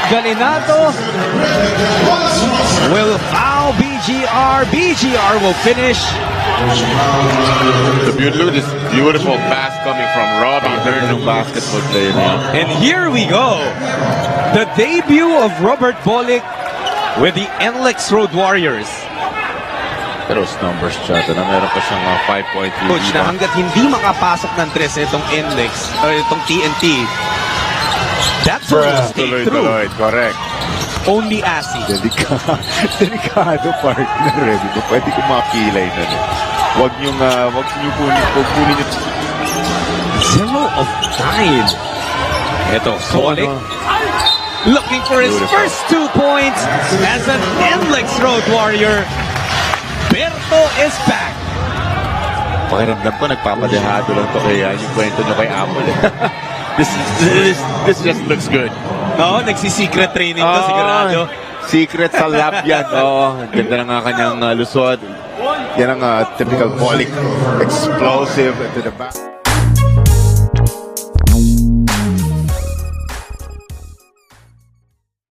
Galinato will foul BGR. BGR will finish. Look at this beautiful pass coming from Robbie Hearn, ng basketball player now. And here we go. The debut of Robert Bolick with the NLEX Road Warriors. Pero numbers siya. Na meron pa siyang 5.3. Coach, na hanggat hindi makapasok ng 3 itong NLEX, o itong TNT, that's will stay through. Tuloy, correct. Only Asi. Delikado partner eh. Di ba? Pwede kong makilay na eh. Huwag niyo kunin yung 0 of 9. Ito, Bolick. Looking for his first 2 points as an NLEX Road Warrior. Berto is back. Pakiramdam ko, nagpapadehado lang to kaya yung kwento nyo kay Apple. This just looks good. No, nagsi-secret training to, sigurado. Secret sa lab yan. Ang ganda na nga kanyang lusod. Yan ang typical Bolick. Explosive to the back.